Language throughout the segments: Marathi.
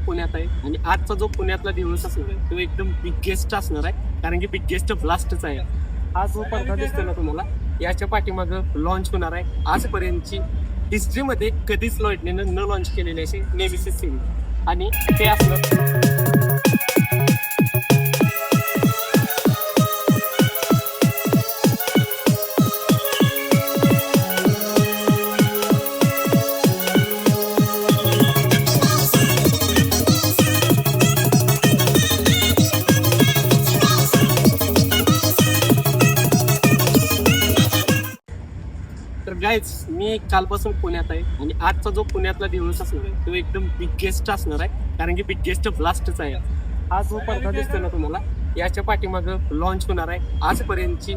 पुण्यात आहे आणि आजचा जो पुण्यातला दिवस असणार आहे तो एकदम बिगेस्ट असणार आहे, कारण की बिगेस्ट ब्लास्टच आहे. हा जो पडदा दिसतोय ना तुम्हाला, याच्या पाठीमागं लॉन्च होणार आहे आजपर्यंतची हिस्ट्रीमध्ये कधीच लॉइडनेनं न लॉन्च केलेली अशी नेव्हिसिस सिरीज, आणि ते असणार. तर गाईज, मी कालपासून पुण्यात आहे आणि आजचा जो पुण्यातला दिवस असणार आहे तो एकदम बिगेस्ट असणार आहे, कारण की बिगेस्ट ब्लास्टच आहे. हा जो पडदा दिसतोय ना तुम्हाला, याच्या पाठीमागं लॉन्च होणार आहे आजपर्यंतची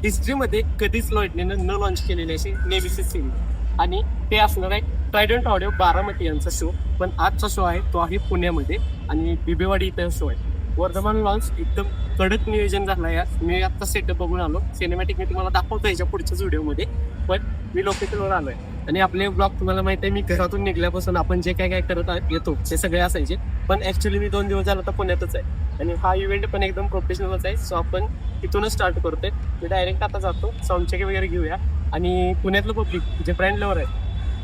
हिस्ट्रीमध्ये कधीच लॉइडनेनं न लॉन्च केलेली अशी नेव्हिसिस सिरीज, आणि ते असणार आहे ट्रायडंट ऑडिओ बारामती यांचा शो. पण आजचा शो आहे तो आहे पुण्यामध्ये आणि बिबेवाडी इथं शो आहे. वर्धमान लॉन्च एकदम कडक नियोजन झालं आहे. मी आता सेटअप बघून आलो, सिनेमॅटिक मी तुम्हाला दाखवतो याच्या पुढच्याच व्हिडिओमध्ये. पण मी लोकेशनवर आलो आहे आणि आपले ब्लॉग तुम्हाला माहिती आहे, मी घरातून निघल्यापासून आपण जे काय करत येतो ते सगळे असायचे. पण ॲक्च्युली मी 2 दिवस झाला तर पुण्यातच आहे आणि हा इव्हेंट पण एकदम प्रोफेशनलच आहे. सो आपण इथूनच स्टार्ट करतोय. मी डायरेक्ट आता जातो, साऊंड चेक वगैरे घेऊया. आणि पुण्यातलं पब्लिक जे ब्रँड लवर आहे,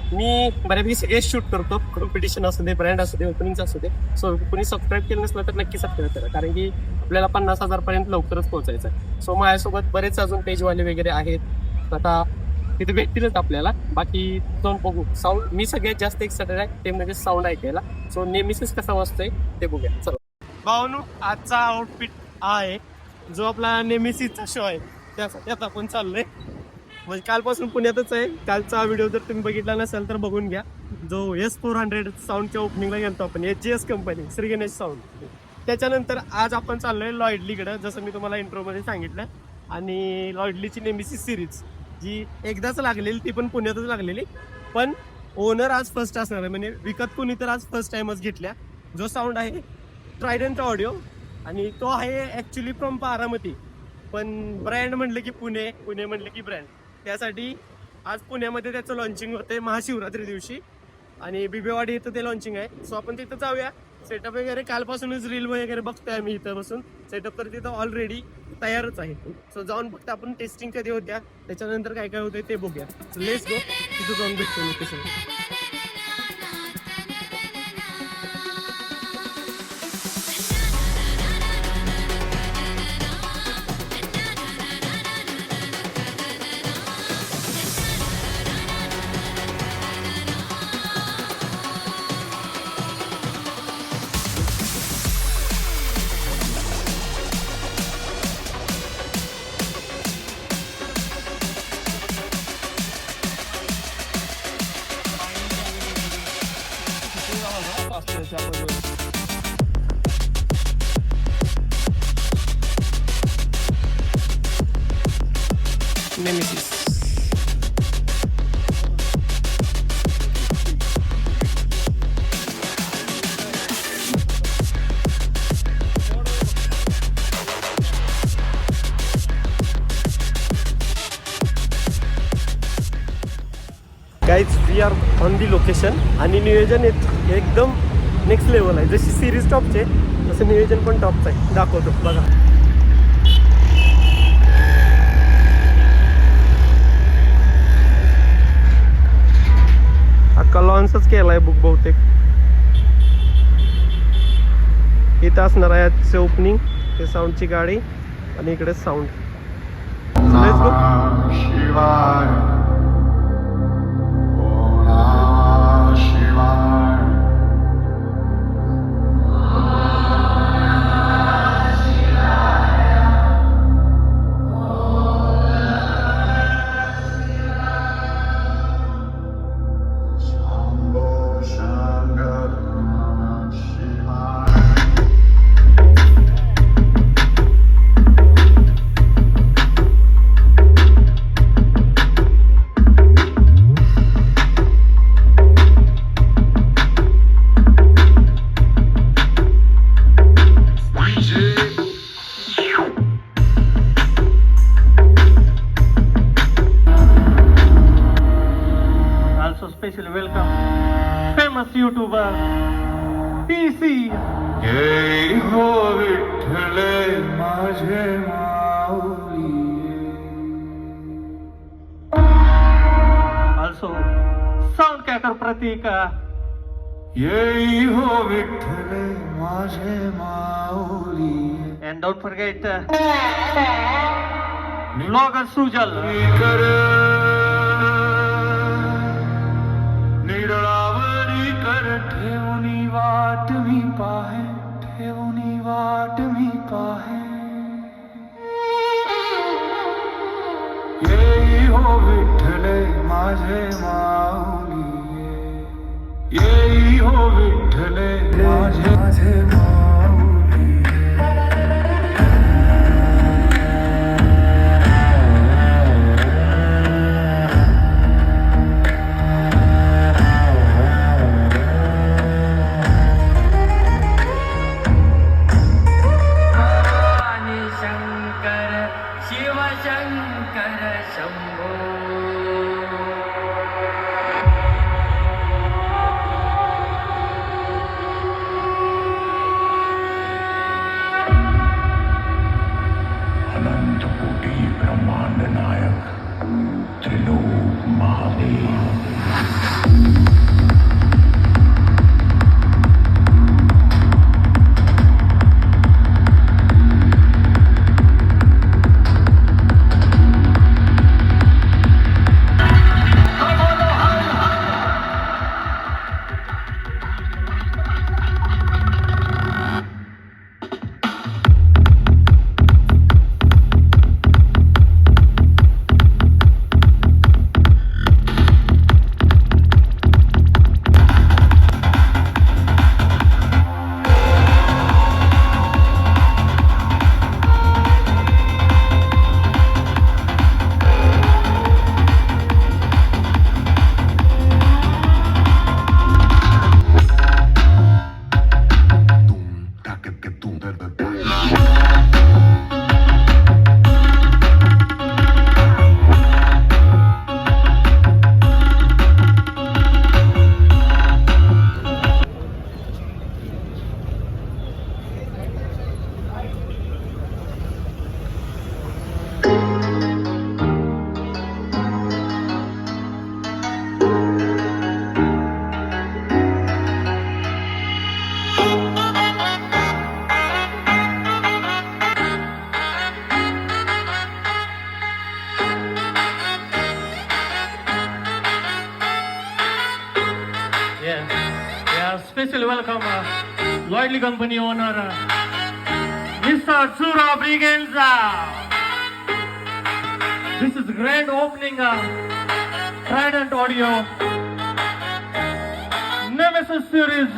मी बऱ्यापैकी सगळे शूट करतो, कॉम्पिटिशन असू दे, ब्रँड असू दे, ओपनिंग असू दे. सो कोणी सबस्क्राईब केलं नसलं तर नक्की सबस्क्राईब करा, कारण की आपल्याला 50,000 पर्यंत लवकरच पोहोचायचं आहे. सो माझ्यासोबत बरेच अजून पेजवाले वगैरे आहेत, आता तिथे भेटतीलच आपल्याला. बाकी जाऊन बघू. साऊंड मी सगळ्यात जास्त एक्साइटेड आहे ते म्हणजे साऊंड ऐकायला. सो नेहमीच कसा वाजतोय ते बघूया. चला भावनू, आजचा आउटफिट आहे जो आपला नेहमीचा शो आहे त्यासाठी आता आपण चाललोय. म्हणजे कालपासून पुण्यातच आहे. कालचा व्हिडिओ जर तुम्ही बघितला नसेल तर बघून घ्या, जो S400 साऊंडच्या ओपनिंगला गेलो आपण, HGS company, Shri Ganesh sound. त्याच्यानंतर आज आपण चाललोय लॉइडलीकडं, जसं मी तुम्हाला इंट्रोमध्ये सांगितलं. आणि लॉइडलीची नेहमीची सिरीज जी एकदाच लागलेली, ती पण पुण्यातच लागलेली, पण ओनर आज फर्स्ट असणार आहे. म्हणजे विकत कोणी तर आज फर्स्ट टाइमच घेतल्या. जो साऊंड आहे ट्रायडंट ऑडिओ, आणि तो आहे ॲक्च्युली फ्रॉम बारामती, पण ब्रँड म्हटलं की पुणे, पुणे म्हटलं की ब्रँड. त्यासाठी आज पुण्यामध्ये त्याचं लॉन्चिंग होते महाशिवरात्री दिवशी, आणि बिबेवाडी इथं ते लॉन्चिंग आहे. सो आपण तिथं जाऊया. सेटअप वगैरे कालपासूनच रील वगैरे बघतोय आम्ही इथं बसून. सेटअप तर तिथं ऑलरेडी तयारच आहे. सो जाऊन फक्त आपण टेस्टिंग कधी होत्या, त्याच्यानंतर काय काय होतंय ते बघूया. सो लेट्स गो, तिथं जाऊन भेटतो location. Nemesis. Guys, we are on the location आणि नियोजन एकदम नेक्स्ट लेवल आहे. जशी सिरीज टॉपचे तसं नियोजन पण टॉपचं आहे. दाखवतो बघा. अक्का लॉन्चच केला आहे बुक बहुतेक. इथं असणार आहे आजचं ओपनिंग, ते साऊंडची गाडी, आणि इकडे साऊंड. Let's go. माऊली. जय हो विठ्ठल माझे माऊली. Also, sound cacker Pratika. जय हो विठ्ठल माझे माऊली. And don't forget vlogger Sujal. कर निडळावरी कर ठेवणी वाट मी पाहे, ठेवणी वाट मी पाहे. येई हो विठ्ठल माझे माऊली. येई हो विठ्ठल माझे माऊली. अनंत कोटी ब्रह्मांड नायक Trilok Mahadev. Special welcome, Lloydly Company owner, Mr. Zura Brigenza. This is grand opening, Trident Audio, Nemesis series,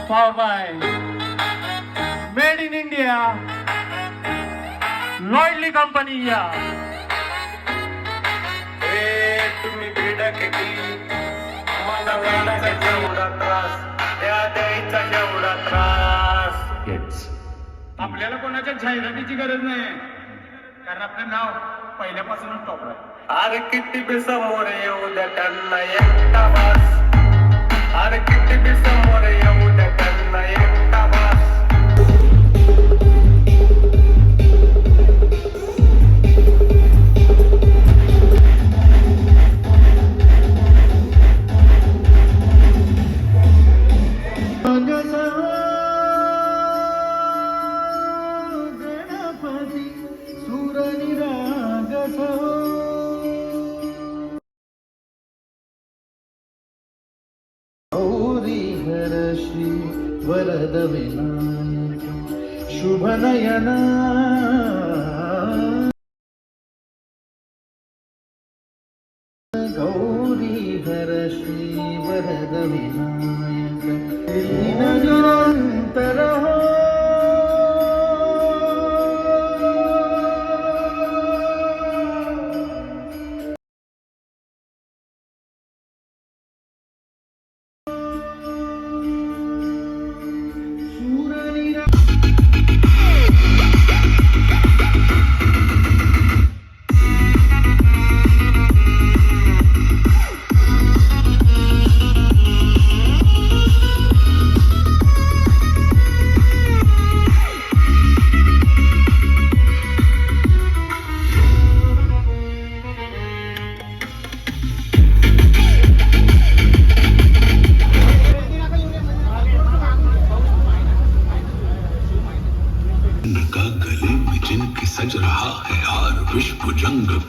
powered by Made in India, Lloydly Company. तुम्ही बिडक मला वेळाचा जेवढा त्रास, त्या द्यायचा जेवढा त्रास. आपल्याला कोणाच्या जाहिरातीची गरज नाही, कारण आपलं नाव पहिल्यापासूनच टॉपला आहे. अरे किती बी समोर येऊ द्या त्यांना एकटा वास. अरे किती बी समोर येऊ द्या त्यांना एकटा वास. गौरी हर श्री वरद विनायक शुभ नयना. गौरी हर श्री वरद विनायक निरंतर हो.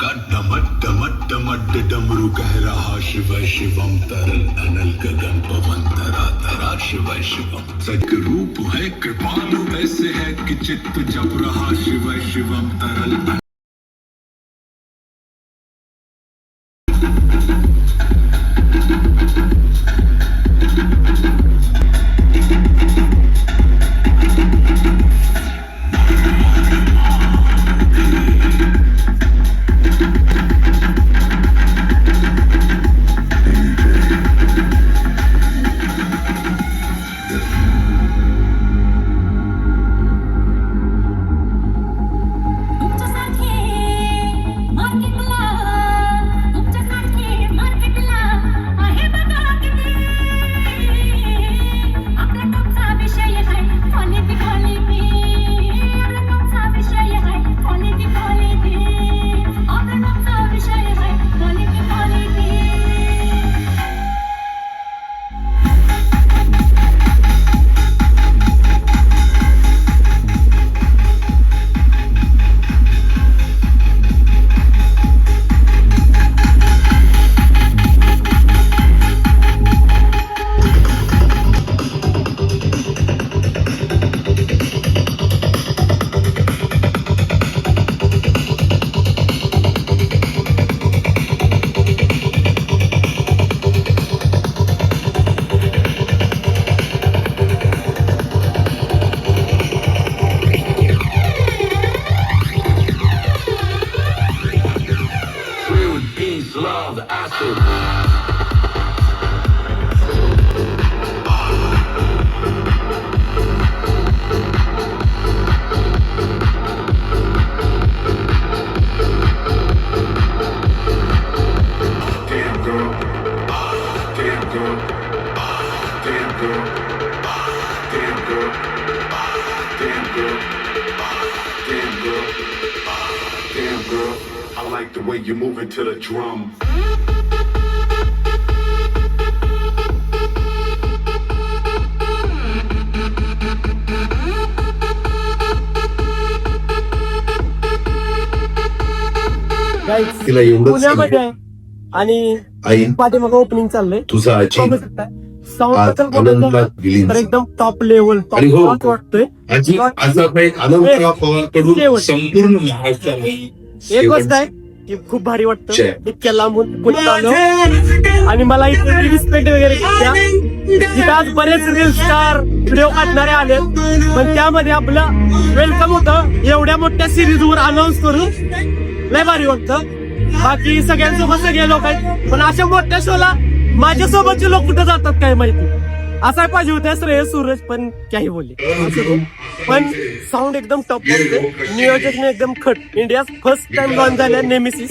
का डमट डमट डमट डमरू कह रहा शिव शिवम तरल अनल गगन पवन धरा धरा शिव शिवम सद रूप है कृपालु ऐसे है कि चित्त जब रहा शिव शिवम तरल love acid. Damn girl, damn girl, damn girl, damn girl, damn girl, damn girl, damn girl. I like the way you move it to the drum. तिला एवढंच पुण्यामध्ये आहे आणि आई पाठीमाग ओपनिंग चाललंय तुझा आजी बघू शकताय. साऊंड आज बद्दल बोलायचं आनंदात गेली. तर एकदम टॉप लेवल आणि हो, वाटतोय. आजी असा काही अनंतराव पवारकडून शेवट. संपूर्ण महाराष्ट्राला एक गोष्ट आहे की खूप भारी वाटतं जय. इतक्या लांबून पुण्यात आलो आणि मला इथे रिस्पेक्ट वगैरे द्या. इथं आज बरेच रील स्टार व्हिडिओ काढणारे आले पण त्यामध्ये आपलं वेलकम होतं एवढ्या मोठ्या सिरीज वर अनाऊन्स करून लय भारी वाटतं. बाकी सगळ्यांसोबत सगळे लोक आहेत पण अशा मोठ्या शोला माझ्यासोबतचे लोक कुठे जातात काय माहिती. असाय पाहिजे होत्या श्रेयस सूरज पण काही बोलले पण साऊंड एकदम टॉप नियोजकने एकदम खट. इंडिया फर्स्ट टाइम लॉन्च झाल्या नेमेसिस.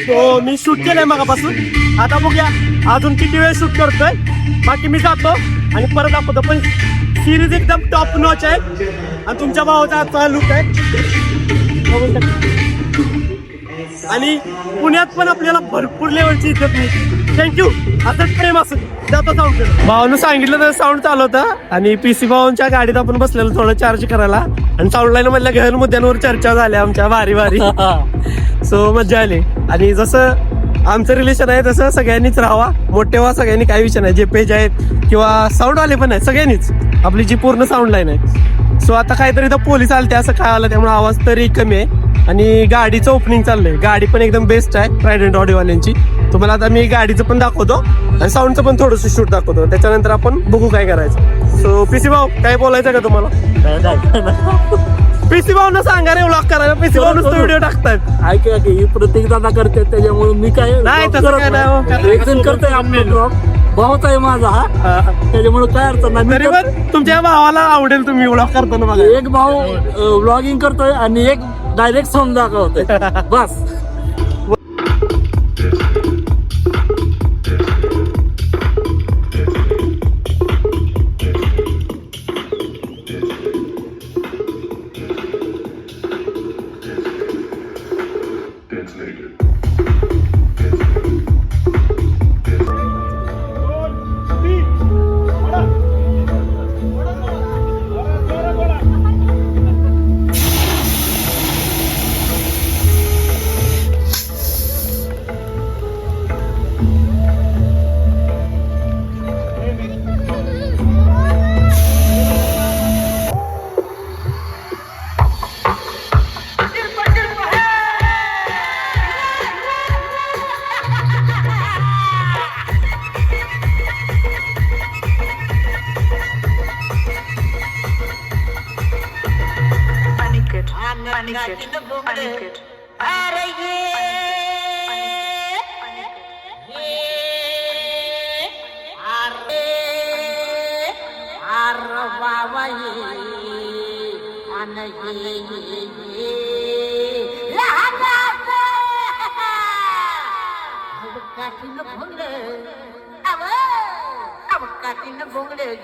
तो मी शूट केलंय मगापासून आता बघूया अजून किती वेळ शूट करतोय. बाकी मी जातो आणि परत दाखवतो पण सिरीज एकदम टॉप नॉच आहे आणि तुमच्या भावाचा आजचा लुक आहे बघू शकता. आणि पुण्यात पण आपल्याला भरपूर लेवलची इज्जत मिळते. थँक्यू. आता प्रेम असं जातो साऊंड. भावानं सांगितलं तर साऊंड चालू होता आणि पीसी भावांच्या गाडीत आपण बसलेलो थोडं चार्ज करायला आणि साऊंड लाईन मधल्या गहन मुद्द्यांवर चर्चा झाल्या आमच्या भारी भारी. सो मजा आली आणि जसं आमचं रिलेशन आहे तसं सगळ्यांनीच राहावा मोठे व्हा. सगळ्यांनी काही विषय नाही जे पेज आहेत किंवा साऊंड वाले पण आहेत सगळ्यांनीच आपली जी पूर्ण साऊंड लाईन आहे. सो आता काहीतरी इथं पोलीस आले असं काय आलं त्यामुळे आवाज तरी कमी आहे आणि गाडीचं ओपनिंग चाललंय. गाडी पण एकदम बेस्ट आहे ट्रायडंट ऑडिओवाल्यांची. तुम्हाला आता मी गाडीचं पण दाखवतो आणि साऊंडचं पण थोडंसं शूट दाखवतो त्याच्यानंतर आपण बघू काय करायचं. सो पीसी भाऊ काय बोलायचं का तुम्हाला. पीसी भाऊनं सांगा रे व्लॉग करायला. पीसी भाऊ नुसतं व्हिडिओ टाकतात. ऐका की ही प्रत्येक दादा करते त्याच्यामुळे मी काय नाही तसं काय नाही हो. एक जण करतोय आम्ही भाऊच आहे माझा हा त्याच्यामुळे काय अर्थ नाही. तरी पण तुमच्या भावाला आवडेल तुम्ही व्लॉग करताना बघा. एक भाऊ व्लॉगिंग करतोय आणि एक डायरेक्ट सॉंग दाखवतोय बस.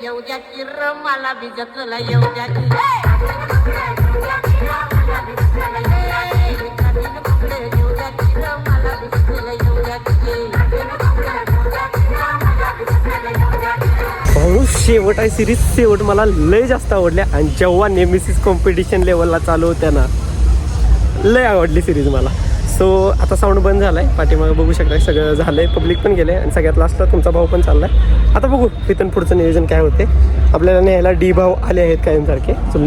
येऊ द्या की र मला भिजतला येऊ द्या की भाऊ शेवट आहे सिरीज. शेवट मला लय जास्त आवडल्या आणि जेव्हा नेमेसिस कॉम्पिटिशन लेवलला चालू होत्या ना, लय आवडली सिरीज मला. सो आता साऊंड बंद झालाय, पाठीमागं बघू शकता सगळं झालंय, पब्लिक पण गेले आणि सगळ्यात लास्टला तुमचा भाऊ पण चाललाय. आता बघू इथून पुढचं नियोजन काय होते. आपल्याला न्यायला डी भाऊ आले आहेत कायमसारखे. सो